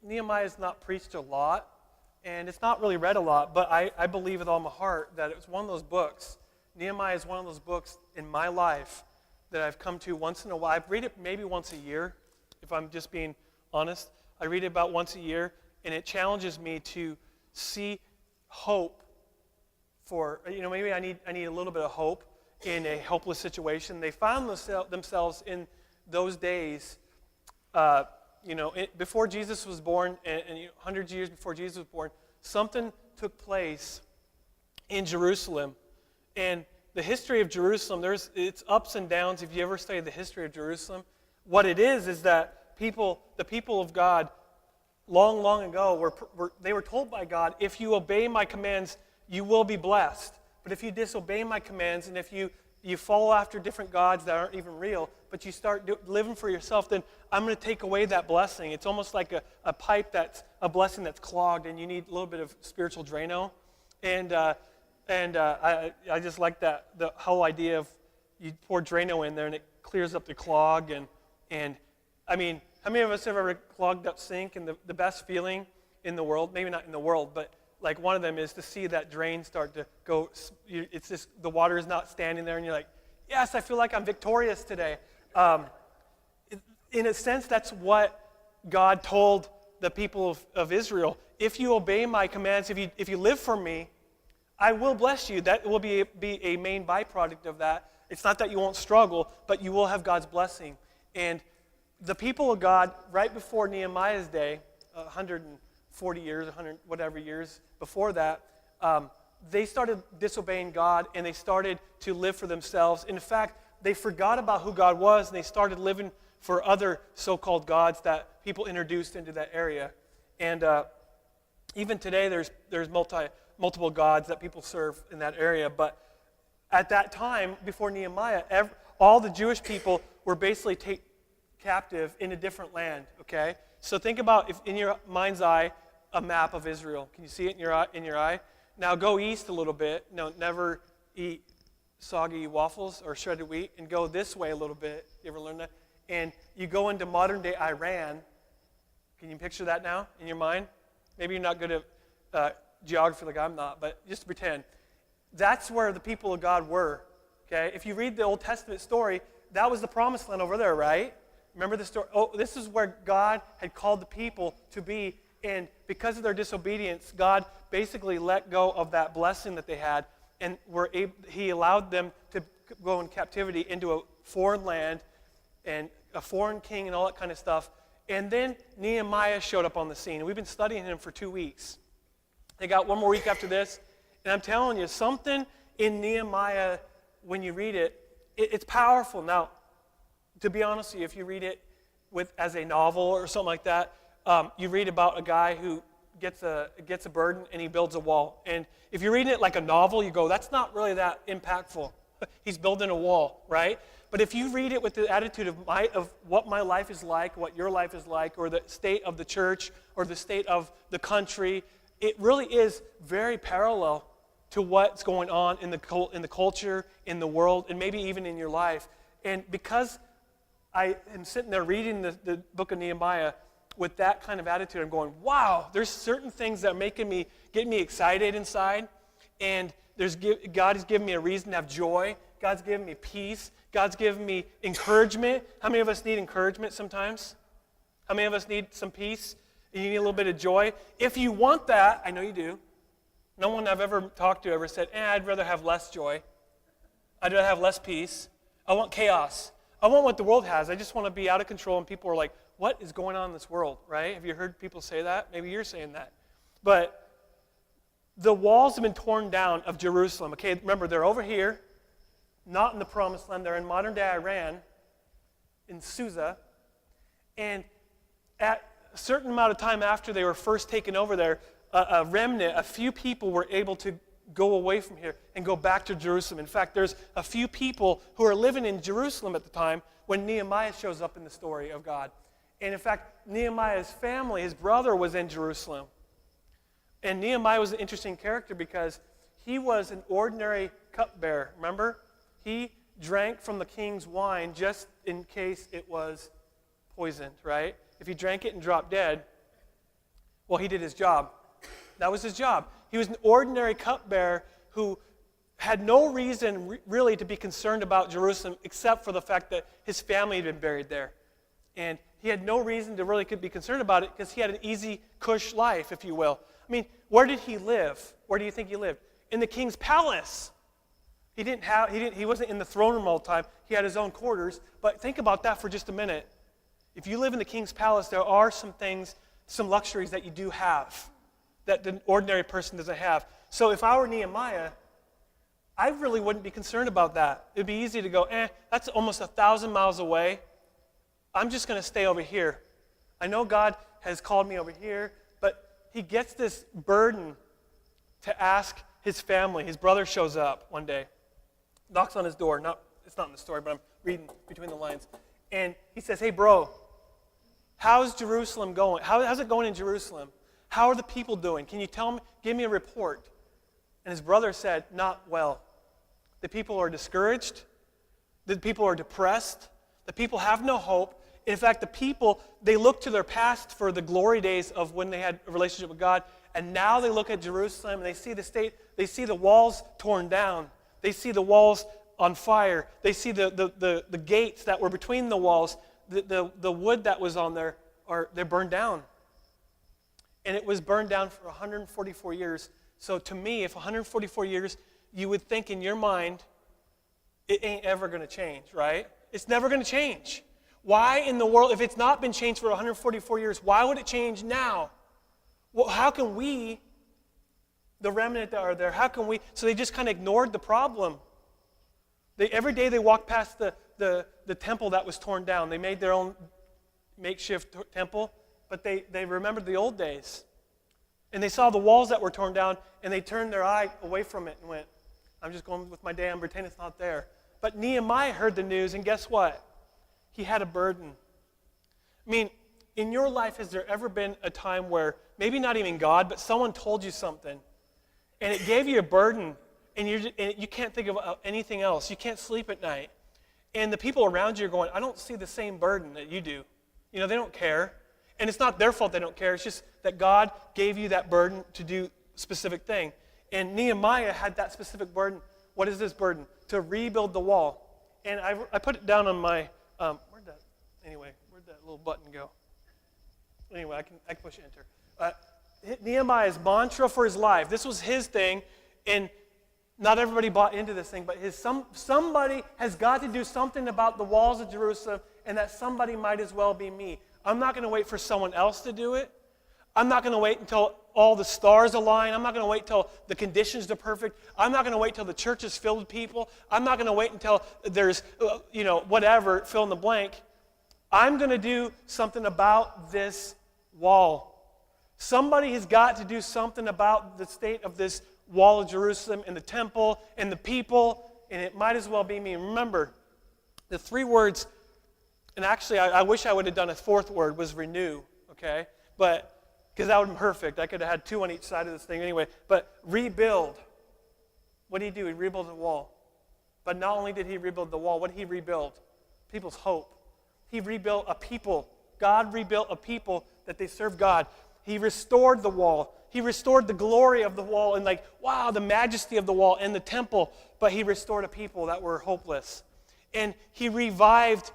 Nehemiah is not preached a lot, and it's not really read a lot, but I believe with all my heart that it's one of those books. Nehemiah is one of those books in my life that I've come to once in a while. I read it maybe once a year, if I'm just being honest. I read it about once a year, and it challenges me to see hope for, maybe I need a little bit of hope in a hopeless situation. They found themselves in those days, before Jesus was born, and hundreds of years before Jesus was born, something took place in Jerusalem. And the history of Jerusalem, it's ups and downs. If you ever study the history of Jerusalem, what it is that the people of God, long, long ago, they were told by God, if you obey my commands, you will be blessed. But if you disobey my commands, and if you follow after different gods that aren't even real, but you start living for yourself, then I'm going to take away that blessing. It's almost like a pipe that's a blessing that's clogged, and you need a little bit of spiritual Drano. And I just like the whole idea of you pour Drano in there, and it clears up the clog. And I mean, how many of us have ever clogged up sink? And the best feeling in the world, maybe not in the world, but like one of them is to see that drain start to go. It's just the water is not standing there, and you're like, yes, I feel like I'm victorious today. In a sense, that's what God told the people of Israel. If you obey my commands, if you live for me, I will bless you. That will be a main byproduct of that. It's not that you won't struggle, but you will have God's blessing. And the people of God, right before Nehemiah's day, 140 years, 100 whatever years before that, they started disobeying God, and they started to live for themselves. In fact, they forgot about who God was, and they started living for other so-called gods that people introduced into that area. And even today, there's multiple gods that people serve in that area. But at that time, before Nehemiah, all the Jewish people were basically taken captive in a different land. Okay, so think about, if in your mind's eye, a map of Israel. Can you see it in your eye? Now go east a little bit. No, never eat soggy waffles or shredded wheat, and go this way a little bit. You ever learn that? And you go into modern-day Iran. Can you picture that now in your mind? Maybe you're not good at geography like I'm not, but just pretend. That's where the people of God were. Okay, if you read the Old Testament story, that was the promised land over there, right? Remember the story? Oh, this is where God had called the people to be, and because of their disobedience, God basically let go of that blessing that they had, and He allowed them to go in captivity into a foreign land and a foreign king and all that kind of stuff. And then Nehemiah showed up on the scene, and we've been studying him for 2 weeks. They got one more week after this, and I'm telling you, something in Nehemiah, when you read it, it's powerful. Now, to be honest with you, if you read it as a novel or something like that, you read about a guy who gets a burden and he builds a wall. And if you're reading it like a novel, you go, that's not really that impactful. He's building a wall, right? But if you read it with the attitude of what my life is like, what your life is like, or the state of the church, or the state of the country, it really is very parallel to what's going on in the culture, in the world, and maybe even in your life. And because I am sitting there reading the book of Nehemiah with that kind of attitude, I'm going, wow, there's certain things that are getting me excited inside, and God has given me a reason to have joy. God's given me peace. God's given me encouragement. How many of us need encouragement sometimes? How many of us need some peace? You need a little bit of joy. If you want that, I know you do. No one I've ever talked to ever said, I'd rather have less joy. I'd rather have less peace. I want chaos. I want what the world has. I just want to be out of control, and people are like, what is going on in this world, right? Have you heard people say that? Maybe you're saying that. But the walls have been torn down of Jerusalem. Okay, remember, they're over here, not in the Promised Land. They're in modern-day Iran, in Susa. And at a certain amount of time after they were first taken over there, a remnant, a few people were able to go away from here and go back to Jerusalem. In fact, there's a few people who are living in Jerusalem at the time when Nehemiah shows up in the story of God. And in fact, Nehemiah's family, his brother, was in Jerusalem. And Nehemiah was an interesting character because he was an ordinary cupbearer. Remember? He drank from the king's wine just in case it was poisoned, right? if he drank it and dropped dead, well, he did his job. That was his job. He was an ordinary cupbearer who had no reason really to be concerned about Jerusalem except for the fact that his family had been buried there. And he had no reason to really be concerned about it because he had an easy, cush life, if you will. I mean, where did he live? Where do you think he lived? In the king's palace. He wasn't in the throne room all the time. He had his own quarters. But think about that for just a minute. If you live in the king's palace, there are some things, some luxuries that you do have that the ordinary person doesn't have. So if I were Nehemiah, I really wouldn't be concerned about that. It'd be easy to go, that's almost 1,000 miles away. I'm just going to stay over here. I know God has called me over here, but he gets this burden to ask his family. His brother shows up one day, knocks on his door. It's not in the story, but I'm reading between the lines. And he says, hey, bro, how's Jerusalem going? How's it going in Jerusalem? How are the people doing? Can you tell me, give me a report? And his brother said, not well. The people are discouraged. The people are depressed. The people have no hope. In fact, the people, they look to their past for the glory days of when they had a relationship with God, and now they look at Jerusalem and they see the state, they see the walls torn down. They see the walls on fire. They see the gates that were between the walls, the wood that was on there, they're burned down. And it was burned down for 144 years. So to me, if 144 years, you would think in your mind, it ain't ever going to change, right? It's never going to change. Why in the world, if it's not been changed for 144 years, why would it change now? Well, how can we, the remnant that are there, how can we, so they just kind of ignored the problem. Every day they walked past the temple that was torn down. They made their own makeshift temple, but they remembered the old days. And they saw the walls that were torn down, and they turned their eye away from it and went, I'm just going with my day and pretend it's not there. But Nehemiah heard the news, and guess what? He had a burden. I mean, in your life, has there ever been a time where, maybe not even God, but someone told you something, and it gave you a burden, and you can't think of anything else. You can't sleep at night. And the people around you are going, I don't see the same burden that you do. You know, they don't care. And it's not their fault they don't care. It's just that God gave you that burden to do a specific thing. And Nehemiah had that specific burden. What is this burden? To rebuild the wall. And I put it down on my, where'd that little button go? Anyway, I can push enter. Nehemiah's mantra for his life. This was his thing, and not everybody bought into this thing, but somebody has got to do something about the walls of Jerusalem, and that somebody might as well be me. I'm not going to wait for someone else to do it. I'm not going to wait until all the stars align. I'm not going to wait until the conditions are perfect. I'm not going to wait until the church is filled with people. I'm not going to wait until there's, whatever, fill in the blank. I'm going to do something about this wall. Somebody has got to do something about the state of this wall of Jerusalem and the temple and the people, and it might as well be me. Remember, the three words, and actually I wish I would have done a fourth word, was renew, okay? But, because that would have been perfect. I could have had two on each side of this thing anyway. But rebuild. What did he do? He rebuilt the wall. But not only did he rebuild the wall, what did he rebuild? People's hope. He rebuilt a people. God rebuilt a people that they served God. He restored the wall. He restored the glory of the wall and wow, the majesty of the wall and the temple. But he restored a people that were hopeless. And he revived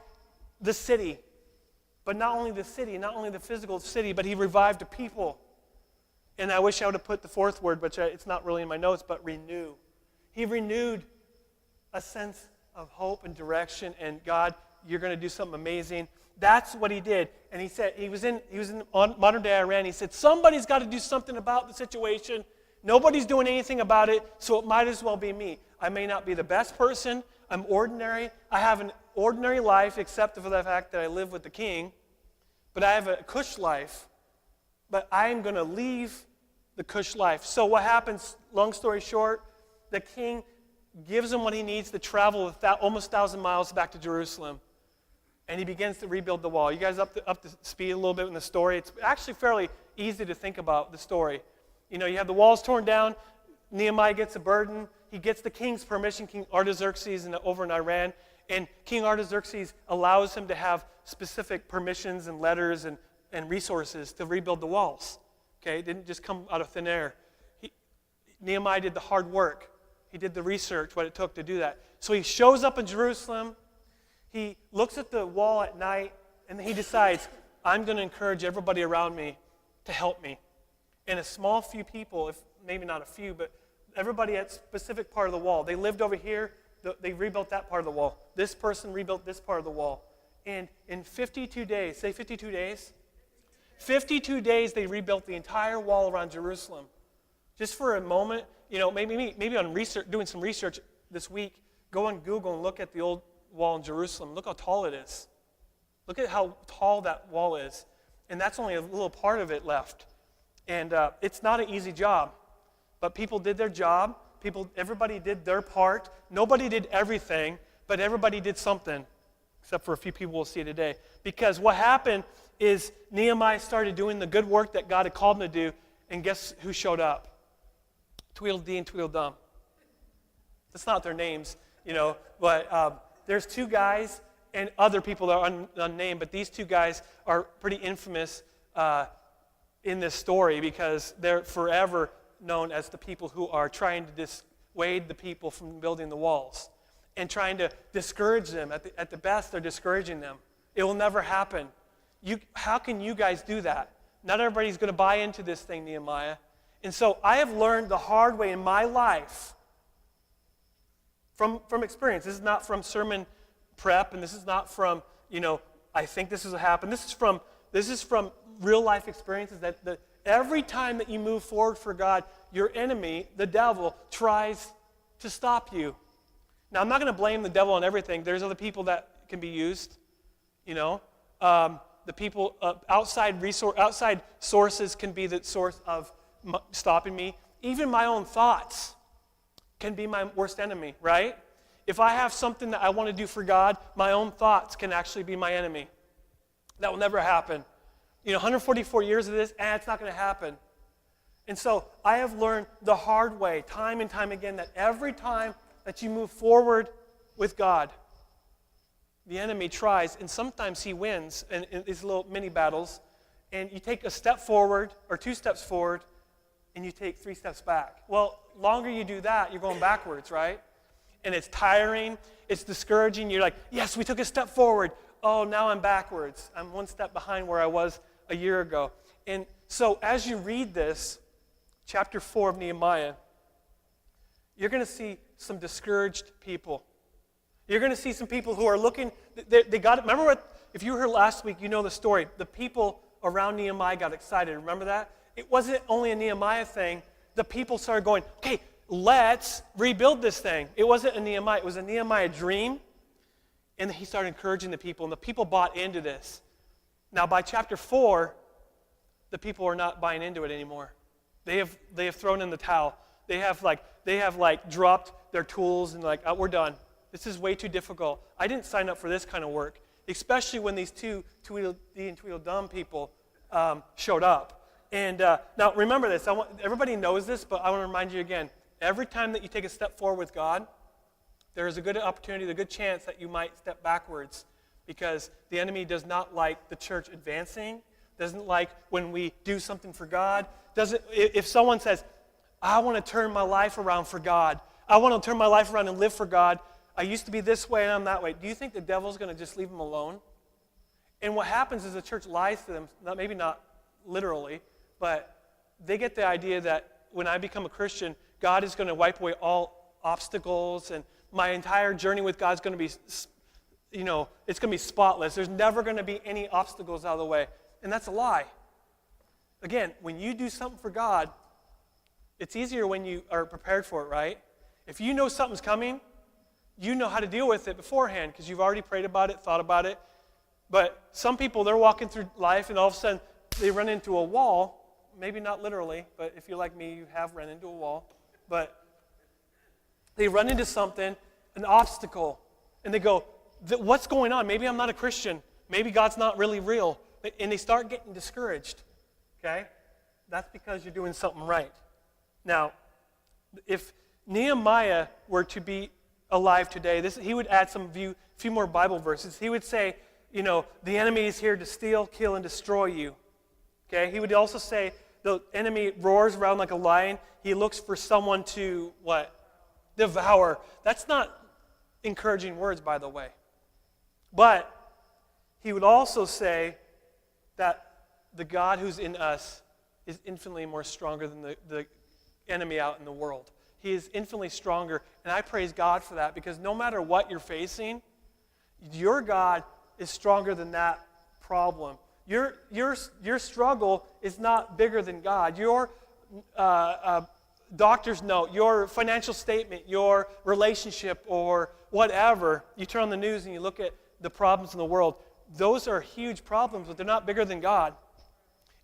the city. But not only the city, not only the physical city, but he revived a people. And I wish I would have put the fourth word, but it's not really in my notes, but renew. He renewed a sense of hope and direction, and God, you're going to do something amazing. That's what he did. And he said, he was in modern-day Iran. He said, somebody's got to do something about the situation. Nobody's doing anything about it, so it might as well be me. I may not be the best person. I'm ordinary. I have an ordinary life, except for the fact that I live with the king. But I have a cush life. But I am going to leave the cush life. So what happens, long story short, the king gives him what he needs to travel almost 1,000 miles back to Jerusalem. And he begins to rebuild the wall. You guys up to speed a little bit in the story? It's actually fairly easy to think about the story. You know, you have the walls torn down. Nehemiah gets a burden. He gets the king's permission, King Artaxerxes over in Iran. And King Artaxerxes allows him to have specific permissions and letters and and resources to rebuild the walls. Okay, it didn't just come out of thin air. Nehemiah did the hard work. He did the research, what it took to do that. So he shows up in Jerusalem. He looks at the wall at night, and he decides, I'm going to encourage everybody around me to help me. And a small few people, if maybe not a few, but everybody at a specific part of the wall. They lived over here. They rebuilt that part of the wall. This person rebuilt this part of the wall. And in 52 days, say 52 days? 52 days they rebuilt the entire wall around Jerusalem. Just for a moment, maybe on research, doing some research this week, go on Google and look at the old wall in Jerusalem. Look how tall it is. Look at how tall that wall is. And that's only a little part of it left. And it's not an easy job. But people did their job. Everybody did their part. Nobody did everything, but everybody did something, except for a few people we'll see today. Because what happened is Nehemiah started doing the good work that God had called him to do, and guess who showed up? Tweedledee and Tweedledum. That's not their names, but there's two guys and other people that are unnamed, but these two guys are pretty infamous in this story because they're forever known as the people who are trying to dissuade the people from building the walls and trying to discourage them. At the best, they're discouraging them. It will never happen. How can you guys do that? Not everybody's going to buy into this thing, Nehemiah. And so I have learned the hard way in my life from experience. This is not from sermon prep, and this is not from, I think this is what happened. This is from real life experiences that every time that you move forward for God, your enemy, the devil, tries to stop you. Now, I'm not going to blame the devil on everything. There's other people that can be used, the people, outside sources can be the source of stopping me. Even my own thoughts can be my worst enemy, right? If I have something that I want to do for God, my own thoughts can actually be my enemy. That will never happen. 144 years of this, it's not going to happen. And so I have learned the hard way, time and time again, that every time that you move forward with God, the enemy tries, and sometimes he wins in these little mini battles, and you take a step forward or 2 steps forward, and you take 3 steps back. Well, longer you do that, you're going backwards, right? And it's tiring, it's discouraging. You're like, yes, we took a step forward. Oh, now I'm backwards. I'm 1 step behind where I was a year ago. And so as you read this, chapter 4 of Nehemiah, you're going to see some discouraged people. You're going to see some people who are looking, they got it. Remember if you were here last week, you know the story. The people around Nehemiah got excited. Remember that? It wasn't only a Nehemiah thing. The people started going, okay, let's rebuild this thing. It wasn't a Nehemiah. It was a Nehemiah dream. And he started encouraging the people, and the people bought into this. Now, by chapter 4, the people are not buying into it anymore. They have thrown in the towel. They have dropped their tools and oh, we're done. This is way too difficult. I didn't sign up for this kind of work, especially when these two Tweedledee and Tweedledum people showed up. And now remember this. Everybody knows this, but I want to remind you again. Every time that you take a step forward with God, there is a good opportunity, a good chance that you might step backwards because the enemy does not like the church advancing, doesn't like when we do something for God. If someone says, I want to turn my life around for God, I want to turn my life around and live for God, I used to be this way and I'm that way, do you think the devil's going to just leave them alone? And what happens is the church lies to them, maybe not literally, but they get the idea that when I become a Christian, God is going to wipe away all obstacles and my entire journey with God is going to be, it's going to be spotless. There's never going to be any obstacles out of the way. And that's a lie. Again, when you do something for God, it's easier when you are prepared for it, right? If you know something's coming, you know how to deal with it beforehand because you've already prayed about it, thought about it. But some people, they're walking through life and all of a sudden they run into a wall. Maybe not literally, but if you're like me, you have run into a wall. But they run into something, an obstacle, and they go, what's going on? Maybe I'm not a Christian. Maybe God's not really real. And they start getting discouraged, okay? That's because you're doing something right. Now, if Nehemiah were to be alive today, he would add few more Bible verses. He would say the enemy is here to steal, kill, and destroy you. Okay? He would also say the enemy roars around like a lion. He looks for someone to, what? Devour. That's not encouraging words, by the way. But he would also say that the God who's in us is infinitely more stronger than the enemy out in the world. He is infinitely stronger, and I praise God for that, because no matter what you're facing, your God is stronger than that problem. Your struggle is not bigger than God. Your doctor's note, your financial statement, your relationship, or whatever, you turn on the news and you look at the problems in the world, those are huge problems, but they're not bigger than God.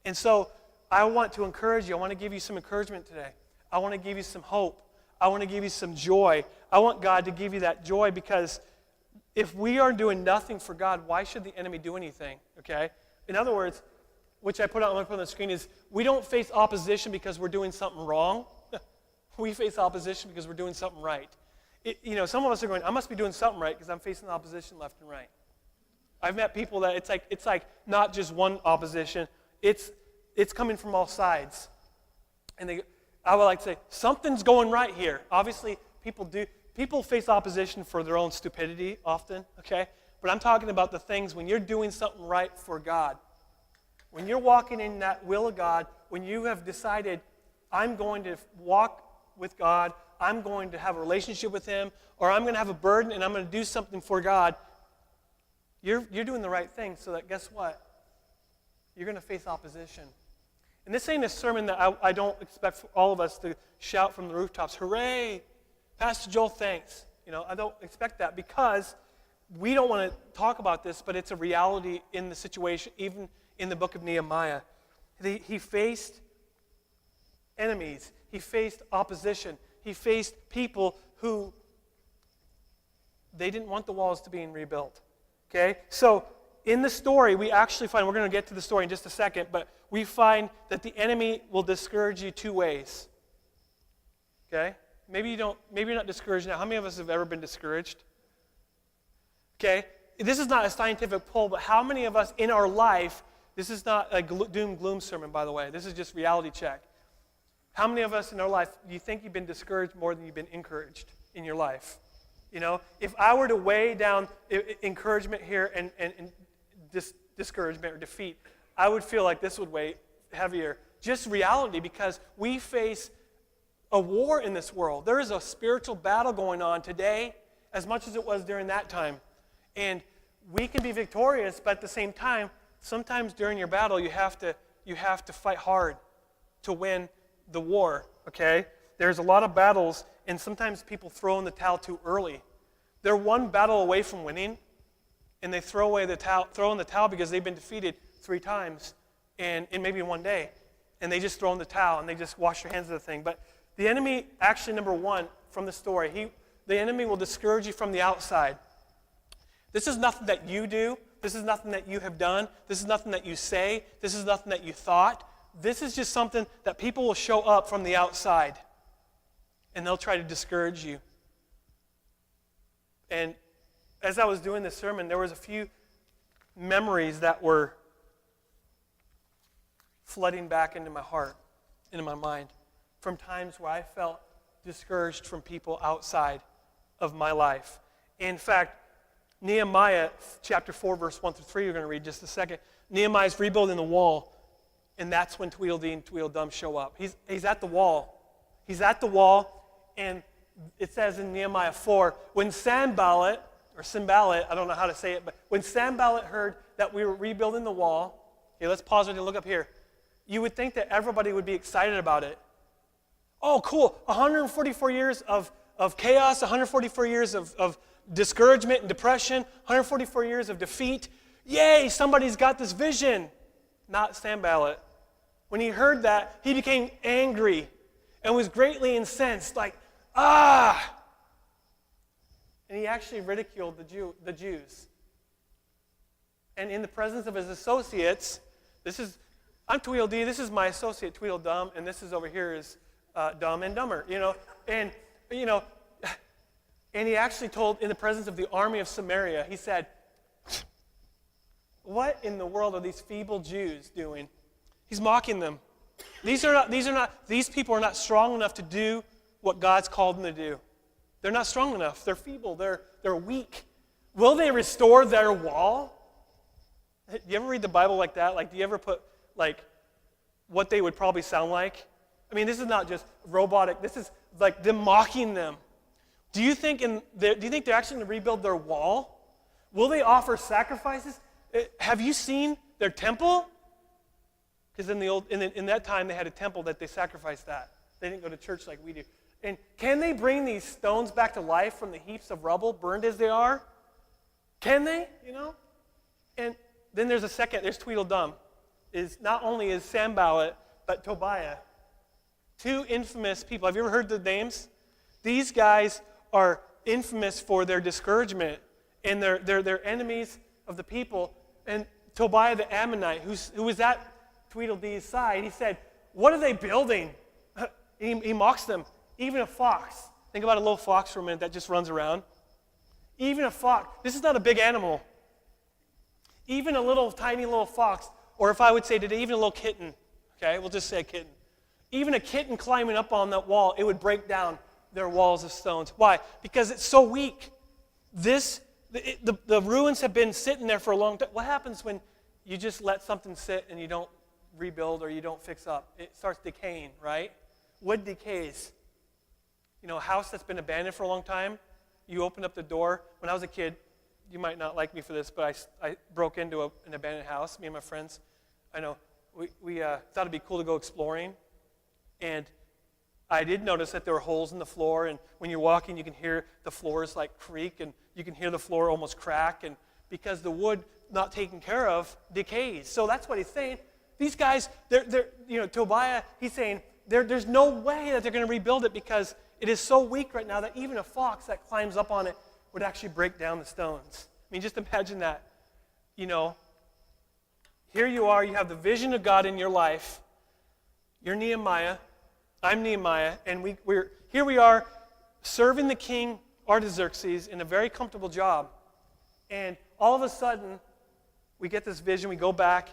And so I want to encourage you. I want to give you some encouragement today. I want to give you some hope. I want to give you some joy. I want God to give you that joy, because if we are doing nothing for God, why should the enemy do anything? Okay? In other words, which I'm going to put on the screen, is we don't face opposition because we're doing something wrong. We face opposition because we're doing something right. Some of us are going, I must be doing something right because I'm facing opposition left and right. I've met people that it's like not just one opposition. It's coming from all sides. And I would like to say, something's going right here. Obviously, people face opposition for their own stupidity often, okay? But I'm talking about the things when you're doing something right for God. When you're walking in that will of God, when you have decided, I'm going to walk with God, I'm going to have a relationship with Him, or I'm going to have a burden and I'm going to do something for God, you're doing the right thing, so that guess what? You're going to face opposition. And this ain't a sermon that I don't expect for all of us to shout from the rooftops, hooray, Pastor Joel, thanks. I don't expect that, because we don't want to talk about this, but it's a reality in the situation, even in the book of Nehemiah. He faced enemies. He faced opposition. He faced people who, they didn't want the walls to be rebuilt. Okay? So in the story, we actually find, we're going to get to the story in just a second, but we find that the enemy will discourage you two ways. Okay? Maybe you're not discouraged now. How many of us have ever been discouraged? Okay? This is not a scientific poll, but how many of us in our life, this is not a doom gloom sermon, by the way. This is just reality check. How many of us in our life, do you think you've been discouraged more than you've been encouraged in your life? If I were to weigh down encouragement here and discouragement or defeat, I would feel like this would weigh heavier. Just reality, because we face a war in this world. There is a spiritual battle going on today as much as it was during that time. And we can be victorious, but at the same time, sometimes during your battle, you have to fight hard to win the war, okay? There's a lot of battles, and sometimes people throw in the towel too early. They're one battle away from winning, and they throw in the towel because they've been defeated 3 times, and maybe in one day, and they just throw in the towel, and they just wash their hands of the thing. But the enemy, actually, number one, from the story, the enemy will discourage you from the outside. This is nothing that you do. This is nothing that you have done. This is nothing that you say. This is nothing that you thought. This is just something that people will show up from the outside, and they'll try to discourage you. And as I was doing this sermon, there was a few memories that were flooding back into my heart, into my mind, from times where I felt discouraged from people outside of my life. In fact, Nehemiah chapter 4, verse 1 through 3, you're going to read just a second. Nehemiah's rebuilding the wall, and that's when Tweedledee and Tweedledum show up. He's at the wall. He's at the wall, and it says in Nehemiah 4, when Sanballat, I don't know how to say it, but when Sanballat heard that we were rebuilding the wall, okay, let's pause it and look up here. You would think that everybody would be excited about it. Oh, cool, 144 years of chaos, 144 years of discouragement and depression, 144 years of defeat. Yay, somebody's got this vision. Not Sanballat. When he heard that, he became angry and was greatly incensed, like, And he actually ridiculed the Jews. And in the presence of his associates, I'm Tweedledee, this is my associate Tweedledum, and this is over here is Dumb and Dumber, And he actually told, in the presence of the army of Samaria, he said, What in the world are these feeble Jews doing? He's mocking them. These people are not strong enough to do what God's called them to do. They're not strong enough. They're feeble. They're weak. Will they restore their wall? Do you ever read the Bible like that? Like, do you ever put, like, what they would probably sound like? I mean, this is not just robotic. This is like them mocking them. Do you think they're actually going to rebuild their wall? Will they offer sacrifices? Have you seen their temple? Because in that time they had a temple that they sacrificed that. They didn't go to church like we do. And can they bring these stones back to life from the heaps of rubble, burned as they are? Can they? And then there's Tweedledum. Not only is Sanballat, but Tobiah. Two infamous people. Have you ever heard the names? These guys are infamous for their discouragement, and they're enemies of the people. And Tobiah the Ammonite, who was at Tweedledee's side, he said, "What are they building?" He mocks them. Even a fox. Think about a little fox for a minute that just runs around. Even a fox. This is not a big animal. Even a little tiny little fox, or if I would say today, even a little kitten. Okay, we'll just say a kitten. Even a kitten climbing up on that wall, it would break down their walls of stones. Why? Because it's so weak. The ruins have been sitting there for a long time. What happens when you just let something sit and you don't rebuild or you don't fix up? It starts decaying, right? Wood decays. A house that's been abandoned for a long time, you open up the door. When I was a kid, you might not like me for this, but I broke into an abandoned house, me and my friends. I know, we thought it'd be cool to go exploring. And I did notice that there were holes in the floor, and when you're walking, you can hear the floors like creak, and you can hear the floor almost crack, and because the wood not taken care of decays. So that's what he's saying. These guys, Tobiah, he's saying there's no way that they're going to rebuild it because it is so weak right now that even a fox that climbs up on it would actually break down the stones. I mean, just imagine that. Here you are, you have the vision of God in your life. You're Nehemiah. I'm Nehemiah, and we are serving the king Artaxerxes in a very comfortable job. And all of a sudden, we get this vision, we go back,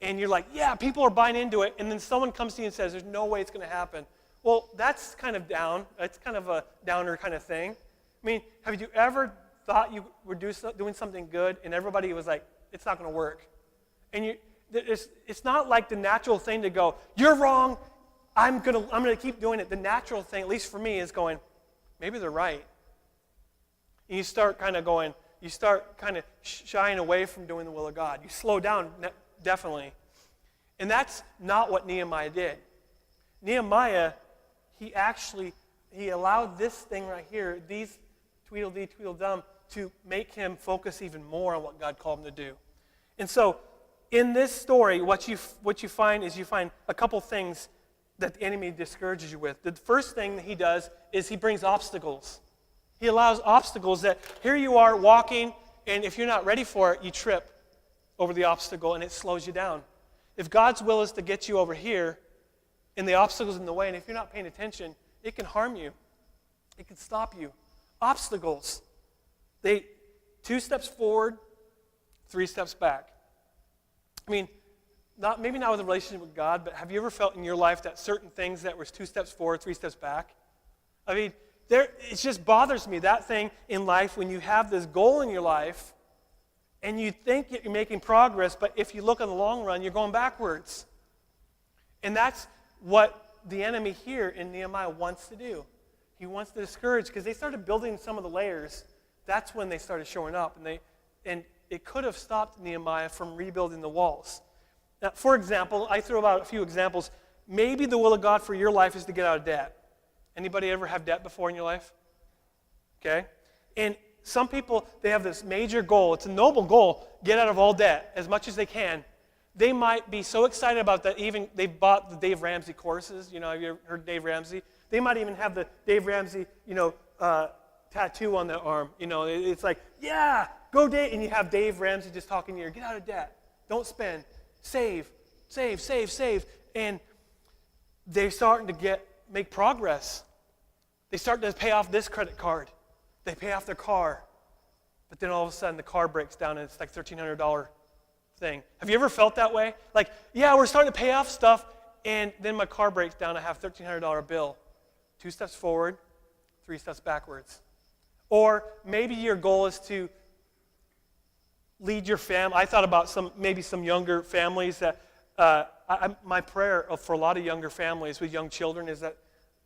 and you're like, yeah, people are buying into it, and then someone comes to you and says, there's no way it's going to happen. Well, that's kind of down. That's kind of a downer kind of thing. I mean, have you ever thought you were doing something good, and everybody was like, it's not going to work? And it's not like the natural thing to go, you're wrong, I'm gonna keep doing it. The natural thing, at least for me, is going, maybe they're right. And you start kind of shying away from doing the will of God. You slow down, definitely. And that's not what Nehemiah did. Nehemiah, he allowed this thing right here, these Tweedledum, to make him focus even more on what God called him to do. And so, in this story, what you find is a couple things that the enemy discourages you with. The first thing that he does is he brings obstacles. He allows obstacles that here you are walking, and if you're not ready for it, you trip over the obstacle, and it slows you down. If God's will is to get you over here, and the obstacle's in the way, and if you're not paying attention, it can harm you. It can stop you. Obstacles. 2 steps forward, 3 steps back. I mean, maybe not with a relationship with God, but have you ever felt in your life that certain things that was 2 steps forward, 3 steps back? I mean, it just bothers me, that thing in life when you have this goal in your life and you think you're making progress, but if you look in the long run, you're going backwards. And that's what the enemy here in Nehemiah wants to do. He wants to discourage, because they started building some of the layers. That's when they started showing up, and it could have stopped Nehemiah from rebuilding the walls. Now, for example, I threw out a few examples. Maybe the will of God for your life is to get out of debt. Anybody ever have debt before in your life? Okay? And some people, they have this major goal. It's a noble goal. Get out of all debt as much as they can. They might be so excited about that, even they bought the Dave Ramsey courses. Have you ever heard Dave Ramsey? They might even have the Dave Ramsey, tattoo on their arm. It's like, yeah, go Dave. And you have Dave Ramsey just talking to you. Get out of debt. Don't spend. Save. And they're starting to make progress. They start to pay off this credit card. They pay off their car. But then all of a sudden the car breaks down and it's like $1,300 thing. Have you ever felt that way? Like, yeah, we're starting to pay off stuff, and then my car breaks down. I have a $1,300 bill. 2 steps forward, 3 steps backwards. Or maybe your goal is to lead your family. I thought about maybe some younger families that my prayer for a lot of younger families with young children is that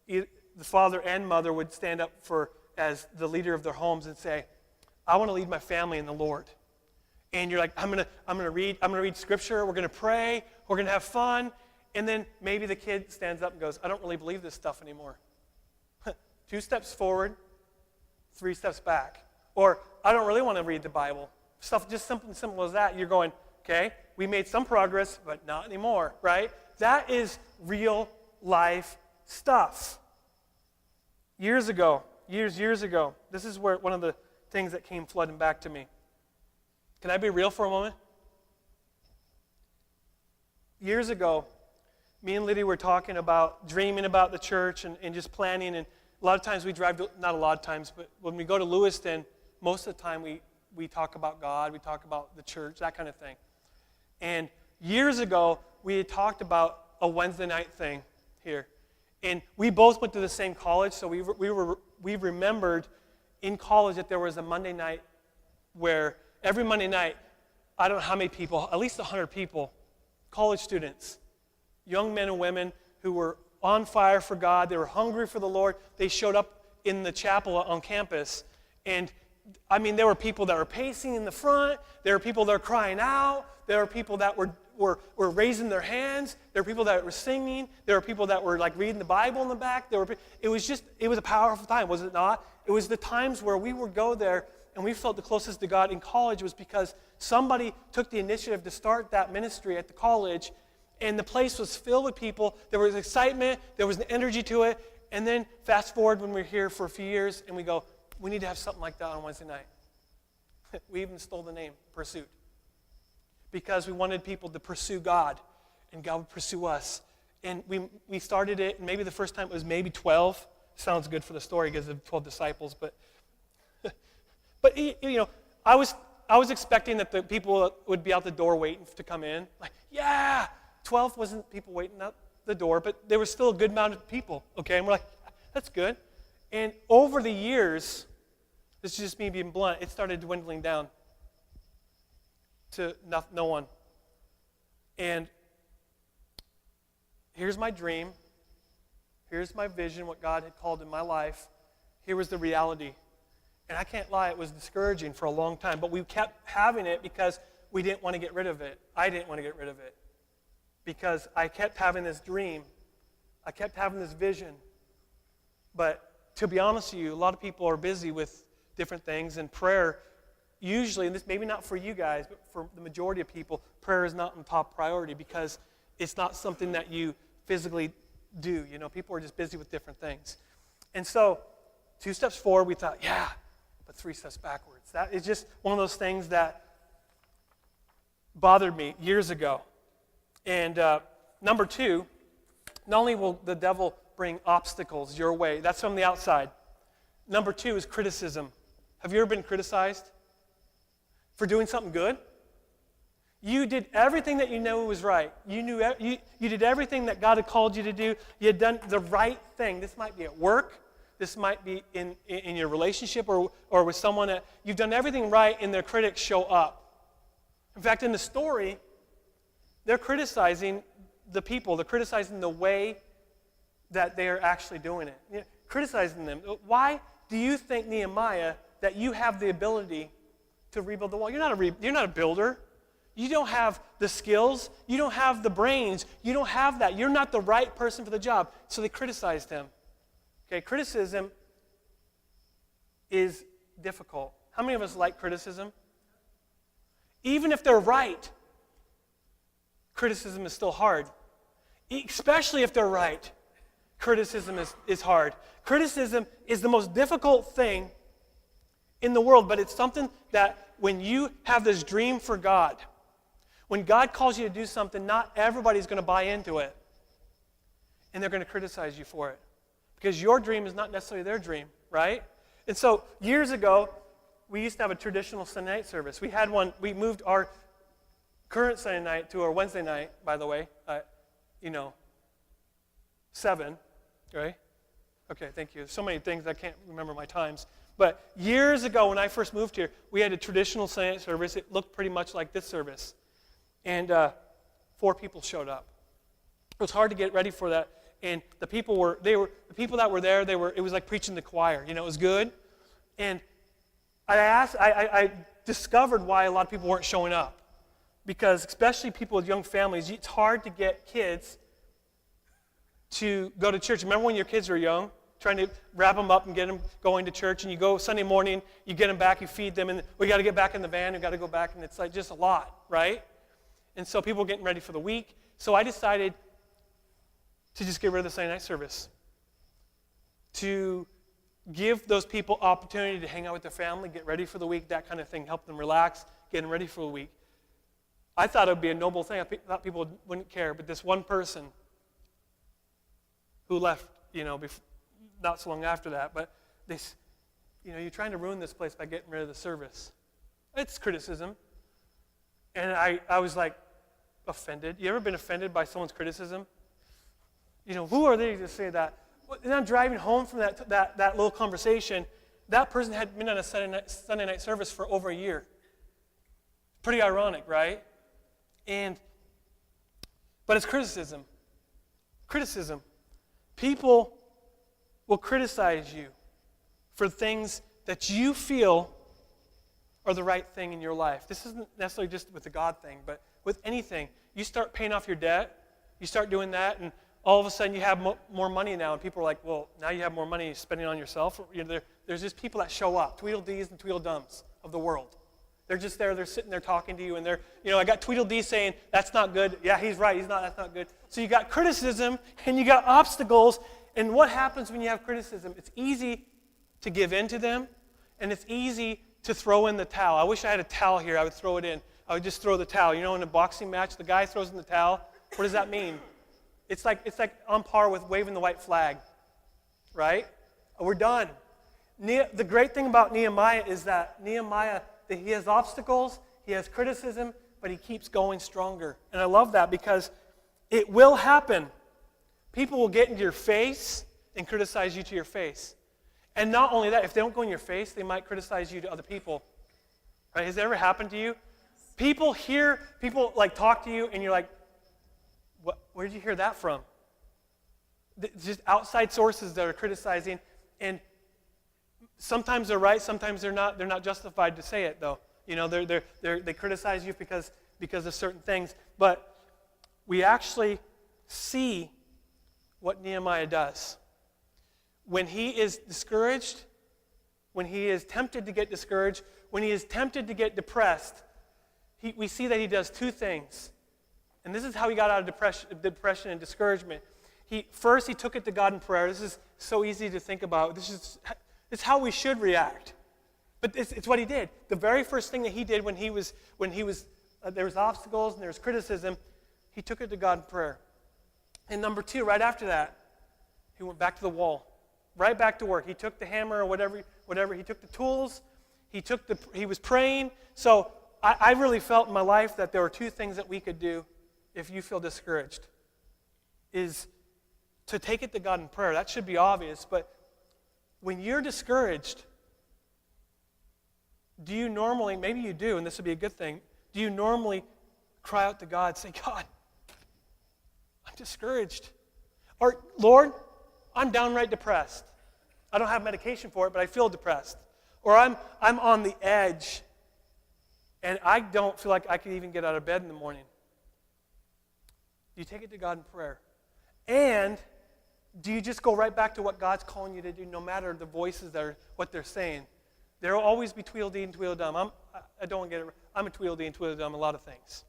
the father and mother would stand up as the leader of their homes and say, I want to lead my family in the Lord. And you're like, I'm gonna read scripture, we're gonna pray, we're gonna have fun, and then maybe the kid stands up and goes, I don't really believe this stuff anymore. 2 steps forward, 3 steps back. Or I don't really want to read the Bible. Stuff just something simple as that. You're going, okay, we made some progress, but not anymore, right? That is real life stuff. Years ago, this is where one of the things that came flooding back to me. Can I be real for a moment? Years ago, me and Lydia were talking about dreaming about the church and just planning. And a lot of times we drive, not a lot of times, but when we go to Lewiston, most of the time we talk about God, we talk about the church, that kind of thing. And years ago, we had talked about a Wednesday night thing here. And we both went to the same college, so we remembered in college that there was a Monday night where every Monday night, I don't know how many people, at least 100 people, college students, young men and women who were on fire for God, they were hungry for the Lord, they showed up in the chapel on campus, and I mean, there were people that were pacing in the front, there were people that were crying out, there were people that were raising their hands, there were people that were singing, there were people that were like reading the Bible in the back, it was a powerful time, was it not? It was the times where we would go there and we felt the closest to God in college was because somebody took the initiative to start that ministry at the college, and the place was filled with people. There was excitement, there was an energy to it, and then fast forward when we're here for a few years, and we go, we need to have something like that on Wednesday night. We even stole the name, Pursuit, because we wanted people to pursue God, and God would pursue us. And we started it, and maybe the first time it was maybe 12. Sounds good for the story because of 12 disciples, but you know, I was expecting that the people would be out the door waiting to come in. Like, yeah, 12 wasn't people waiting out the door, but there was still a good amount of people, okay? And we're like, that's good. And over the years, this is just me being blunt, it started dwindling down to no one. And here's my dream. Here's my vision, what God had called in my life. Here was the reality. And I can't lie, it was discouraging for a long time, but we kept having it because we didn't want to get rid of it. I didn't want to get rid of it because I kept having this dream. I kept having this vision. But to be honest with you, a lot of people are busy with different things, and prayer usually, and this maybe not for you guys, but for the majority of people, prayer is not in top priority because it's not something that you physically do. You know, people are just busy with different things. And so 2 steps forward, we thought, yeah, but 3 steps backwards. That is just one of those things that bothered me years ago. And number 2, not only will the devil bring obstacles your way, that's from the outside. Number 2 is criticism. Have you ever been criticized for doing something good? You did everything that you know was right. You did everything that God had called you to do. You had done the right thing. This might be at work. This might be in your relationship or with someone that you've done everything right, and their critics show up. In fact, in the story, they're criticizing the people. They're criticizing the way that they are actually doing it. You know, criticizing them. Why do you think, Nehemiah, that you have the ability to rebuild the wall? You're not a builder. You don't have the skills. You don't have the brains. You don't have that. You're not the right person for the job. So they criticized him. Okay, criticism is difficult. How many of us like criticism? Even if they're right, criticism is still hard. Especially if they're right, criticism is hard. Criticism is the most difficult thing in the world, but it's something that when you have this dream for God, when God calls you to do something, not everybody's going to buy into it. And they're going to criticize you for it. Because your dream is not necessarily their dream, right? And so years ago, we used to have a traditional Sunday night service. We had one, we moved our current Sunday night to our Wednesday night, by the way, 7, right? Okay, thank you. There's so many things I can't remember my times. But years ago when I first moved here, we had a traditional Sunday night service. It looked pretty much like this service. And 4 people showed up. It was hard to get ready for that. And the people that were there, it was like preaching the choir. It was good. And I discovered why a lot of people weren't showing up. Because especially people with young families, it's hard to get kids to go to church. Remember when your kids were young? Trying to wrap them up and get them going to church, and you go Sunday morning, you get them back, you feed them, and we got to get back in the van, we got to go back, and it's like just a lot, right? And so people were getting ready for the week. So I decided to just get rid of the Sunday night service, to give those people opportunity to hang out with their family, get ready for the week, that kind of thing, help them relax, get them ready for the week. I thought it would be a noble thing. I thought people wouldn't care, but this one person who left, not so long after that, but this, you're trying to ruin this place by getting rid of the service. It's criticism. And I was like offended. You ever been offended by someone's criticism? Who are they to say that? And I'm driving home from that little conversation. That person had been on a Sunday night service for over a year. Pretty ironic, right? But it's criticism. Criticism. People will criticize you for things that you feel are the right thing in your life. This isn't necessarily just with the God thing, but with anything. You start paying off your debt, you start doing that, and all of a sudden you have more money now, and people are like, well, now you have more money, you're spending it on yourself. There's just people that show up, Tweedledees and Tweedledums of the world. They're just there, they're sitting there talking to you, and I got Tweedledee saying, that's not good. Yeah, he's right, that's not good. So you got criticism, and you got obstacles, and what happens when you have criticism? It's easy to give in to them, and it's easy to throw in the towel. I wish I had a towel here, I would throw it in. I would just throw the towel. In a boxing match, the guy throws in the towel. What does that mean? It's like on par with waving the white flag, right? We're done. The great thing about Nehemiah is that he has obstacles, he has criticism, but he keeps going stronger. And I love that because it will happen. People will get into your face and criticize you to your face. And not only that, if they don't go in your face, they might criticize you to other people. Right? Has that ever happened to you? People talk to you, and you're like, where did you hear that from? It's just outside sources that are criticizing, and sometimes they're right, sometimes they're not. They're not justified to say it, though. They criticize you because of certain things. But we actually see what Nehemiah does. When he is discouraged, when he is tempted to get discouraged, when he is tempted to get depressed, we see that he does 2 things. And this is how he got out of depression and discouragement. First, he took it to God in prayer. This is so easy to think about. It's how we should react. But it's what he did. The very first thing that he did when there was obstacles and there was criticism, he took it to God in prayer. And number 2, right after that, he went back to the wall, right back to work. He took the hammer or whatever. He took the tools. He was praying. So I really felt in my life that there were 2 things that we could do if you feel discouraged, is to take it to God in prayer. That should be obvious, but when you're discouraged, do you normally, maybe you do, and this would be a good thing, do you normally cry out to God and say, God, I'm discouraged. Or, Lord, I'm downright depressed. I don't have medication for it, but I feel depressed. Or I'm on the edge, and I don't feel like I can even get out of bed in the morning. Do you take it to God in prayer? And do you just go right back to what God's calling you to do, no matter the voices that are what they're saying? There will always be Tweedledee and Tweedledum. I don't get it. I'm a Tweedledee and Tweedledum a lot of things.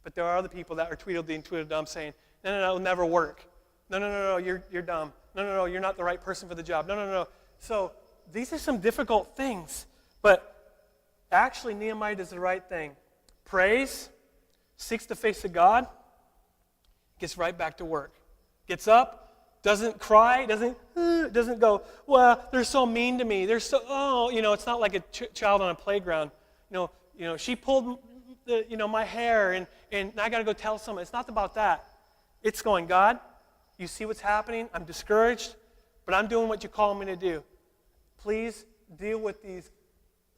But there are other people that are Tweedledee and Tweedledum saying, no, it'll never work. No, you're dumb. No, you're not the right person for the job. No. So these are some difficult things. But actually, Nehemiah does the right thing. Prays, seeks the face of God, gets right back to work. Gets up, doesn't cry, doesn't go, well, they're so mean to me. They're so, it's not like a child on a playground. She pulled my hair, and I got to go tell someone. It's not about that. It's going, God, you see what's happening. I'm discouraged, but I'm doing what you call me to do. Please deal with these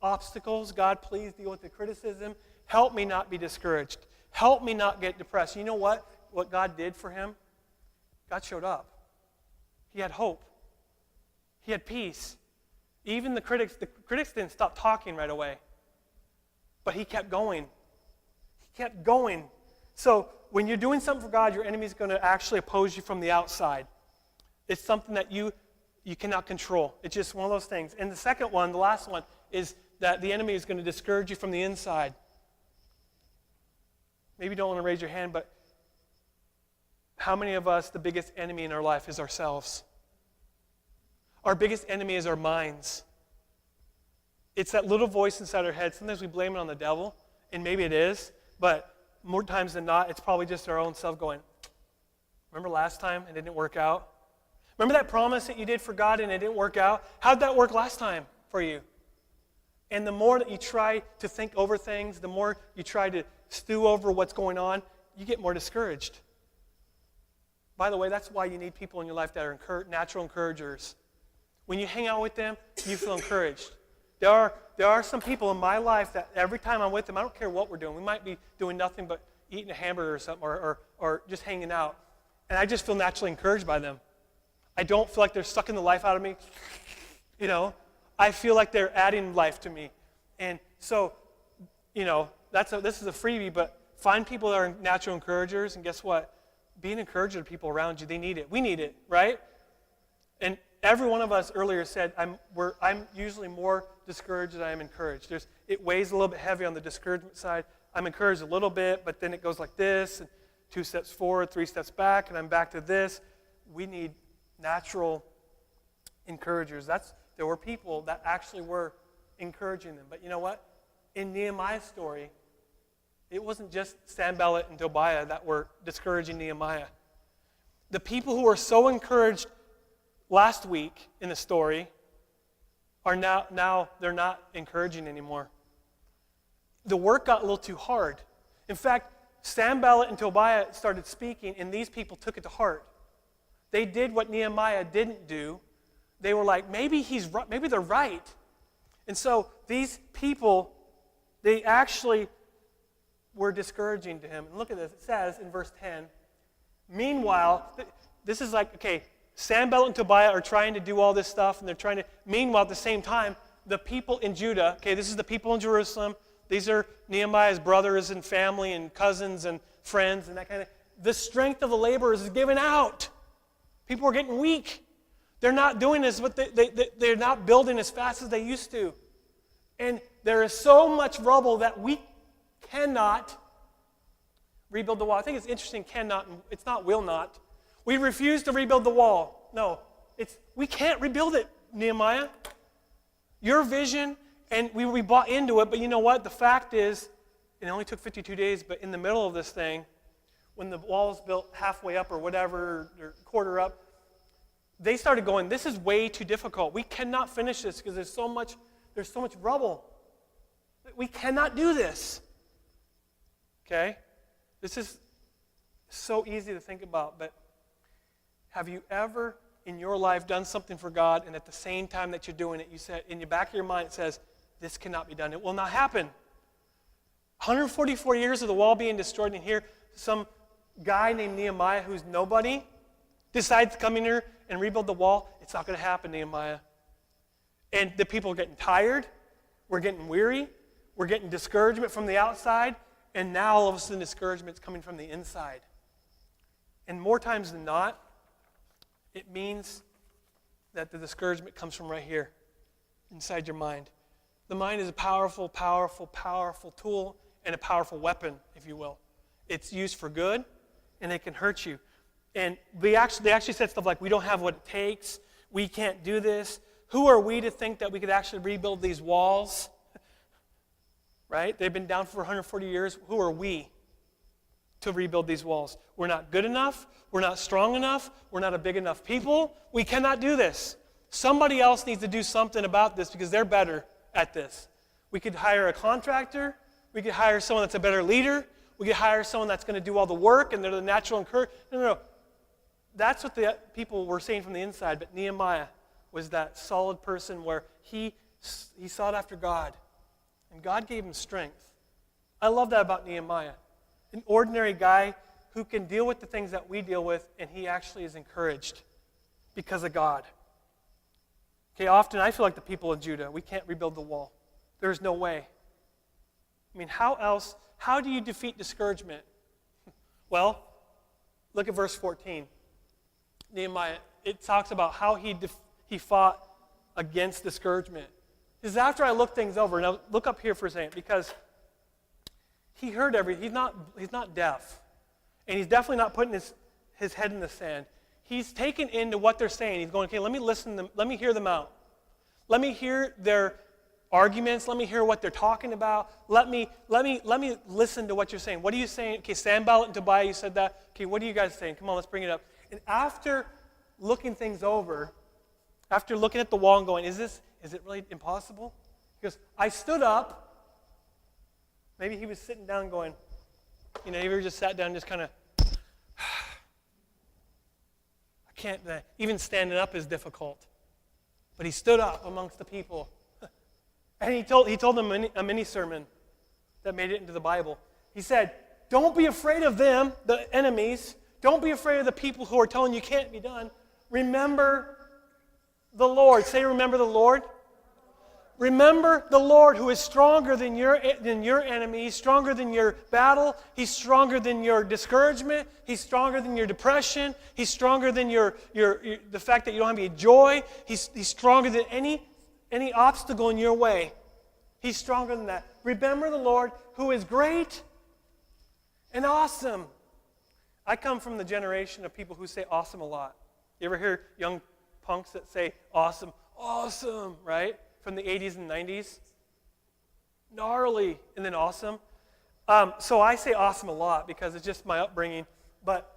obstacles. God, please deal with the criticism. Help me not be discouraged. Help me not get depressed. You know what? What God did for him? God showed up. He had hope. He had peace. Even the critics didn't stop talking right away. But he kept going. He kept going. So when you're doing something for God, your enemy's going to actually oppose you from the outside. It's something that you cannot control. It's just one of those things. And the second one, the last one, is that the enemy is going to discourage you from the inside. Maybe you don't want to raise your hand, but how many of us, the biggest enemy in our life is ourselves? Our biggest enemy is our minds. It's that little voice inside our head. Sometimes we blame it on the devil, and maybe it is, but more times than not, it's probably just our own self going, remember last time it didn't work out? Remember that promise that you did for God and it didn't work out? How'd that work last time for you? And the more that you try to think over things, the more you try to stew over what's going on, you get more discouraged. By the way, that's why you need people in your life that are natural encouragers. When you hang out with them, you feel encouraged. There are some people in my life that every time I'm with them, I don't care what we're doing. We might be doing nothing but eating a hamburger or something or just hanging out. And I just feel naturally encouraged by them. I don't feel like they're sucking the life out of me. I feel like they're adding life to me. And so, this is a freebie, but find people that are natural encouragers, and guess what? Be an encourager to people around you. They need it. We need it, right? And every one of us earlier said, I'm usually more discouraged than I am encouraged. It weighs a little bit heavy on the discouragement side. I'm encouraged a little bit, but then it goes like this, and 2 steps forward, 3 steps back, and I'm back to this. We need natural encouragers. There were people that actually were encouraging them. But you know what? In Nehemiah's story, it wasn't just Sanballat and Tobiah that were discouraging Nehemiah. The people who were so encouraged last week in the story are now they're not encouraging anymore. The work got a little too hard. In fact, Sanballat and Tobiah started speaking, and these people took it to heart. They did what Nehemiah didn't do. They were like, maybe they're right. And so these people, they actually were discouraging to him. And look at this. It says in verse 10, meanwhile, this is like, okay, Sanballat and Tobiah are trying to do all this stuff, and meanwhile, at the same time, the people in Judah, okay, this is the people in Jerusalem. These are Nehemiah's brothers and family and cousins and friends and that kind of, the strength of the laborers is given out. People are getting weak. They're not doing this, but they're not building as fast as they used to. And there is so much rubble that we cannot rebuild the wall. I think it's interesting, cannot, it's not will not. We refuse to rebuild the wall. No, we can't rebuild it, Nehemiah. Your vision, and we bought into it, but you know what? The fact is, it only took 52 days, but in the middle of this thing, when the wall is built halfway up or whatever, or quarter up, they started going, this is way too difficult. We cannot finish this because there's so much rubble. We cannot do this. Okay? This is so easy to think about, but have you ever in your life done something for God, and at the same time that you're doing it, you said, in the back of your mind, it says, this cannot be done. It will not happen. 144 years of the wall being destroyed, and here some guy named Nehemiah who's nobody decides to come in here and rebuild the wall. It's not going to happen, Nehemiah. And the people are getting tired. We're getting weary. We're getting discouragement from the outside. And now all of a sudden discouragement is coming from the inside. And more times than not, it means that the discouragement comes from right here, inside your mind. The mind is a powerful, powerful, powerful tool and a powerful weapon, if you will. It's used for good, and it can hurt you. And they actually said stuff like, we don't have what it takes, we can't do this. Who are we to think that we could actually rebuild these walls? Right? They've been down for 140 years. Who are we to rebuild these walls? We're not good enough. We're not strong enough. We're not a big enough people. We cannot do this. Somebody else needs to do something about this because they're better at this. We could hire a contractor. We could hire someone that's a better leader. We could hire someone that's going to do all the work and they're the natural encouragement. No. That's what the people were saying from the inside. But Nehemiah was that solid person where he sought after God. And God gave him strength. I love that about Nehemiah. An ordinary guy who can deal with the things that we deal with, and he actually is encouraged because of God. Okay, often I feel like the people of Judah. We can't rebuild the wall. There's no way. I mean, how do you defeat discouragement? Well, look at verse 14. Nehemiah, it talks about how he fought against discouragement. This is after I looked things over. Now, look up here for a second, because he heard everything. He's not deaf. And he's definitely not putting his head in the sand. He's taken into what they're saying. He's going, okay, let me listen to them. Let me hear them out. Let me hear their arguments. Let me hear what they're talking about. Let me listen to what you're saying. What are you saying? Okay, Sanballat and Tobiah, you said that. Okay, what are you guys saying? Come on, let's bring it up. And after looking things over, after looking at the wall and going, is it really impossible? He goes, I stood up. Maybe he was sitting down going, you ever just sat down and just kind of, I can't, even standing up is difficult. But he stood up amongst the people. And he told them a mini sermon that made it into the Bible. He said, don't be afraid of them, the enemies. Don't be afraid of the people who are telling you can't be done. Remember the Lord. Say, remember the Lord. Remember the Lord, who is stronger than your enemy. He's stronger than your battle. He's stronger than your discouragement. He's stronger than your depression. He's stronger than the fact that you don't have any joy. He's stronger than any obstacle in your way. He's stronger than that. Remember the Lord, who is great and awesome. I come from the generation of people who say awesome a lot. You ever hear young punks that say awesome? Awesome, right? From the 80s and 90s. Gnarly, and then awesome. So I say awesome a lot because it's just my upbringing. But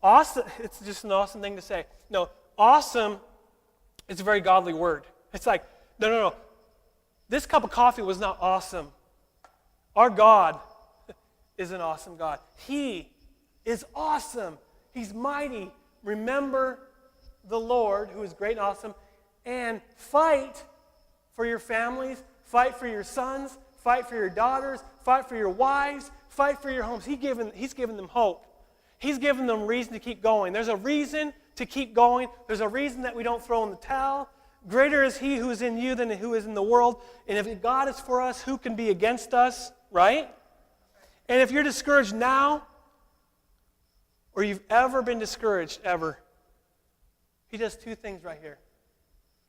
awesome, it's just an awesome thing to say. No, awesome is a very godly word. It's like, no. This cup of coffee was not awesome. Our God is an awesome God. He is awesome. He's mighty. Remember the Lord, who is great and awesome, and fight for your families, fight for your sons, fight for your daughters, fight for your wives, fight for your homes. He's given them hope. He's given them reason to keep going. There's a reason to keep going. There's a reason that we don't throw in the towel. Greater is He who is in you than who is in the world. And if God is for us, who can be against us, right? And if you're discouraged now, or you've ever been discouraged, ever, He does two things right here.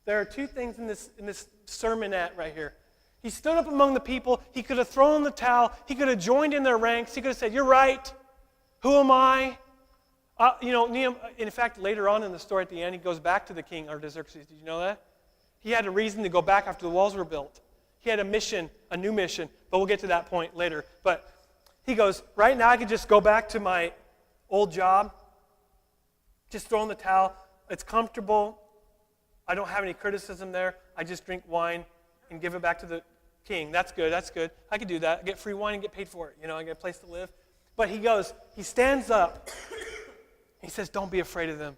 There are two things in this sermonette right here. He stood up among the people. He could have thrown in the towel. He could have joined in their ranks. He could have said, you're right. Who am I? In fact, later on in the story at the end, he goes back to the king, Artaxerxes. Did you know that? He had a reason to go back after the walls were built. He had a mission, a new mission, but we'll get to that point later. But he goes, right now I could just go back to my old job, just throw in the towel. It's comfortable. I don't have any criticism there. I just drink wine and give it back to the king. That's good. I could do that. I get free wine and get paid for it. I get a place to live. But he stands up. He says, don't be afraid of them.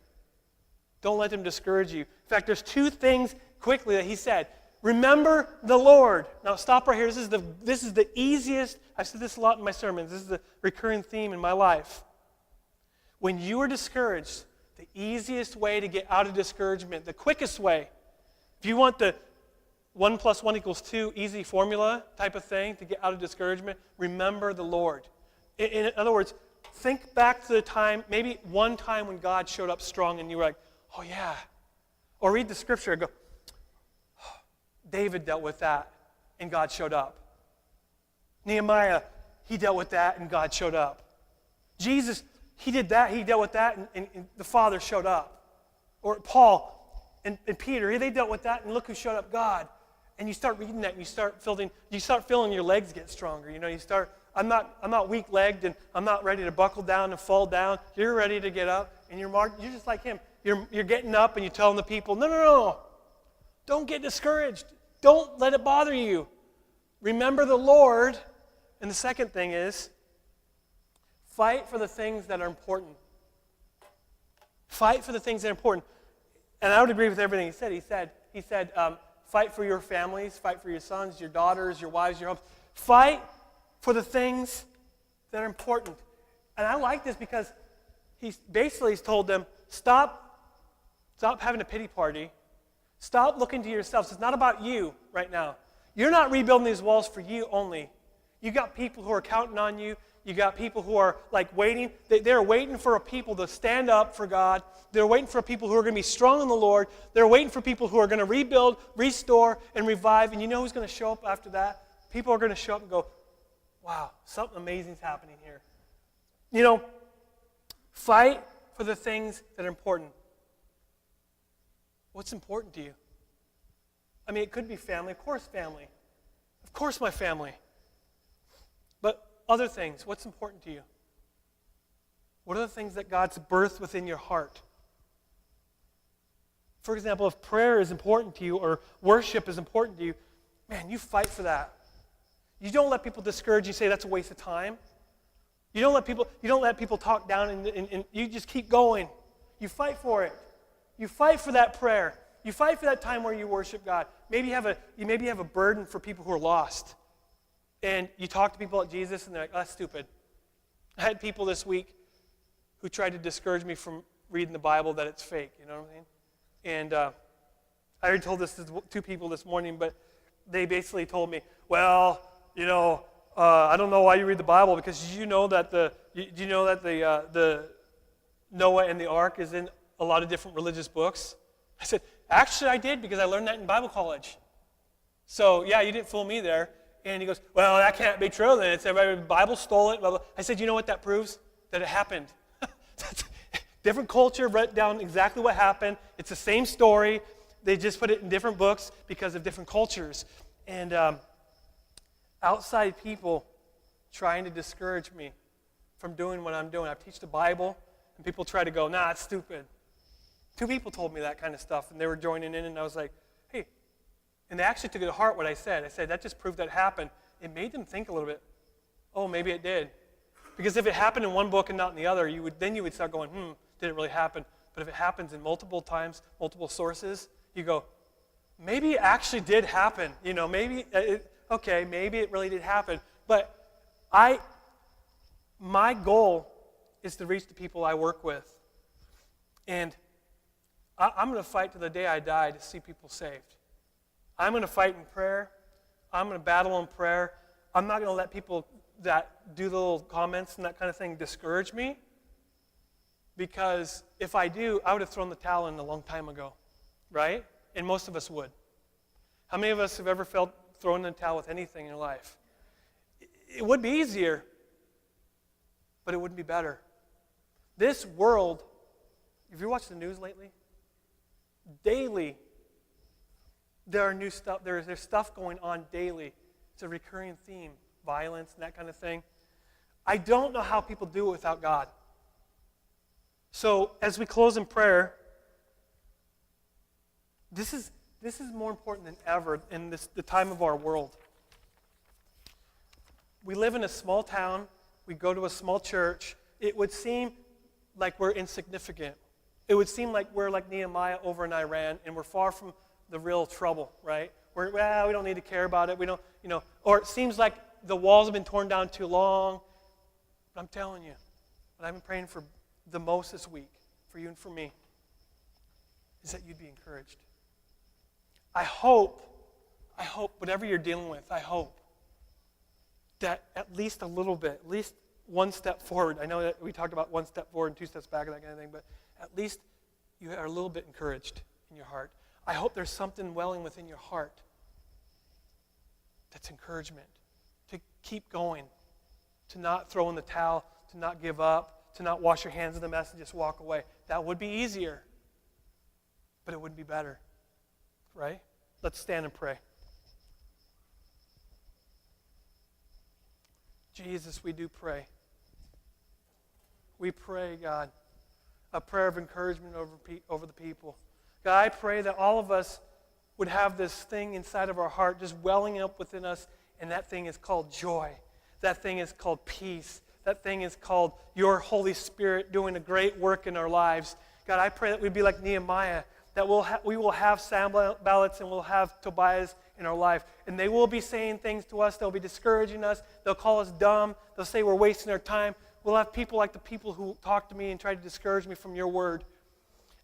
Don't let them discourage you. In fact, there's two things quickly that he said. Remember the Lord. Now stop right here. This is the easiest. I've said this a lot in my sermons. This is the recurring theme in my life. When you are discouraged, the easiest way to get out of discouragement, the quickest way, if you want the 1 + 1 = 2 easy formula type of thing to get out of discouragement, remember the Lord. In other words, think back to the time, maybe one time when God showed up strong and you were like, oh yeah. Or read the scripture and go, oh, David dealt with that and God showed up. Nehemiah, he dealt with that and God showed up. Jesus, he did that, he dealt with that, and the Father showed up. Or Paul and Peter, they dealt with that, and look who showed up, God. And you start reading that, and you start feeling your legs get stronger. I'm not weak-legged, and I'm not ready to buckle down and fall down. You're ready to get up, and you're just like him. You're getting up, and you're telling the people, no. Don't get discouraged. Don't let it bother you. Remember the Lord. And the second thing is, fight for the things that are important. Fight for the things that are important. And I would agree with everything he said. He said, fight for your families, fight for your sons, your daughters, your wives, your homes. Fight for the things that are important. And I like this because he's told them, stop having a pity party. Stop looking to yourselves. It's not about you right now. You're not rebuilding these walls for you only. You got people who are counting on you. You got people who are like waiting. They're waiting for a people to stand up for God. They're waiting for people who are going to be strong in the Lord. They're waiting for people who are going to rebuild, restore, and revive. And you know who's going to show up after that? People are going to show up and go, wow, something amazing is happening here. You know, fight for the things that are important. What's important to you? I mean, it could be family. Of course, family. Of course, my family. But other things, what's important to you? What are the things that God's birthed within your heart? For example, if prayer is important to you or worship is important to you, man, you fight for that. You don't let people discourage you, say that's a waste of time. You don't let people talk down, and you just keep going. You fight for it. You fight for that prayer. You fight for that time where you worship God. Maybe you have a burden for people who are lost. And you talk to people about Jesus, and they're like, oh, that's stupid. I had people this week who tried to discourage me from reading the Bible that it's fake, you know what I mean? And I already told this to two people this morning, but they basically told me, well, you know, I don't know why you read the Bible, because you know that the Noah and the ark is in a lot of different religious books. I said, actually I did, because I learned that in Bible college. So yeah, you didn't fool me there. And he goes, well, that can't be true then. It's the Bible stole it. Blah, blah. I said, you know what that proves? That it happened. Different culture wrote down exactly what happened. It's the same story. They just put it in different books because of different cultures. And outside people trying to discourage me from doing what I'm doing. I teach the Bible, and people try to go, nah, it's stupid. Two people told me that kind of stuff, and they were joining in, and I was like, hey. And they actually took it to heart what I said. I said, that just proved that it happened. It made them think a little bit. Oh, maybe it did. Because if it happened in one book and not in the other, you would start going, did it really happen? But if it happens in multiple times, multiple sources, you go, maybe it actually did happen. You know, maybe it really did happen. But my goal is to reach the people I work with. And I'm going to fight to the day I die to see people saved. I'm going to fight in prayer. I'm going to battle in prayer. I'm not going to let people that do the little comments and that kind of thing discourage me, because if I do, I would have thrown the towel in a long time ago, right? And most of us would. How many of us have ever felt thrown in the towel with anything in your life? It would be easier, but it wouldn't be better. This world, have you watched the news lately? Daily, there's stuff going on daily. It's a recurring theme, violence and that kind of thing. I don't know how people do it without God. So as we close in prayer, this is more important than ever in the time of our world. We live in a small town. We go to a small church. It would seem like we're insignificant. It would seem like we're like Nehemiah over in Iran, and we're far from the real trouble, right? We don't need to care about it. We don't, or it seems like the walls have been torn down too long. But I'm telling you, what I've been praying for the most this week, for you and for me, is that you'd be encouraged. I hope, whatever you're dealing with, I hope that at least a little bit, at least one step forward. I know that we talked about one step forward and two steps back and that kind of thing, but at least you are a little bit encouraged in your heart. I hope there's something welling within your heart that's encouragement, to keep going, to not throw in the towel, to not give up, to not wash your hands of the mess and just walk away. That would be easier, but it wouldn't be better, right? Let's stand and pray. Jesus, we do pray. We pray, God, a prayer of encouragement over the people. God, I pray that all of us would have this thing inside of our heart just welling up within us, and that thing is called joy. That thing is called peace. That thing is called your Holy Spirit doing a great work in our lives. God, I pray that we'd be like Nehemiah, that we will have Sanballats and we'll have Tobiahs in our life. And they will be saying things to us. They'll be discouraging us. They'll call us dumb. They'll say we're wasting our time. We'll have people like the people who talk to me and try to discourage me from your word.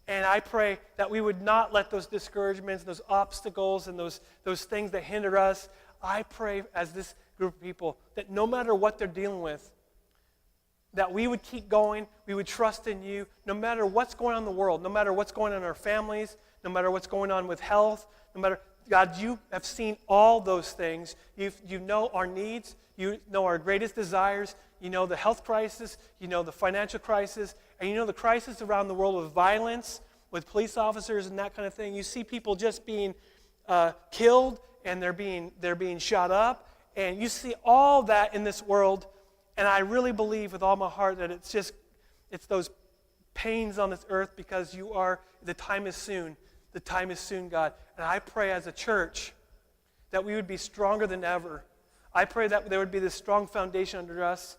And I pray that we would not let those discouragements, those obstacles, and those things that hinder us, I pray as this group of people that no matter what they're dealing with, that we would keep going, we would trust in you, no matter what's going on in the world, no matter what's going on in our families, no matter what's going on with health, no matter, God, you have seen all those things. You know our needs, you know our greatest desires, you know the health crisis, you know the financial crisis, and you know the crisis around the world with violence, with police officers and that kind of thing. You see people just being killed, and they're being shot up, and you see all that in this world. And I really believe with all my heart that it's those pains on this earth because the time is soon. The time is soon, God. And I pray as a church that we would be stronger than ever. I pray that there would be this strong foundation under us.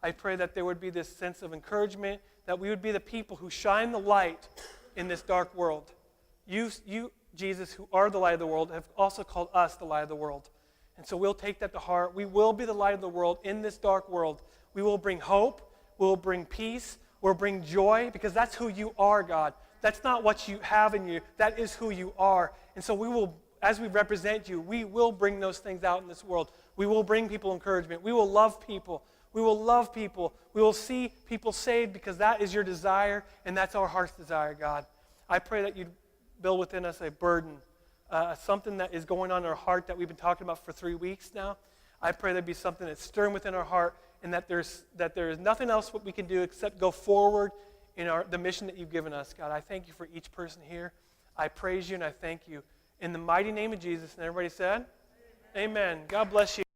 I pray that there would be this sense of encouragement, that we would be the people who shine the light in this dark world. You, Jesus, who are the light of the world, have also called us the light of the world. And so we'll take that to heart. We will be the light of the world in this dark world. We will bring hope. We'll bring peace. We'll bring joy because that's who you are, God. That's not what you have in you. That is who you are. And so we will, as we represent you, we will bring those things out in this world. We will bring people encouragement. We will love people. We will love people. We will see people saved because that is your desire and that's our heart's desire, God. I pray that you'd build within us a burden, something that is going on in our heart that we've been talking about for 3 weeks now. I pray there'd be something that's stirring within our heart and that there is nothing else what we can do except go forward in the mission that you've given us. God, I thank you for each person here. I praise you and I thank you. In the mighty name of Jesus, and everybody said, Amen. God bless you.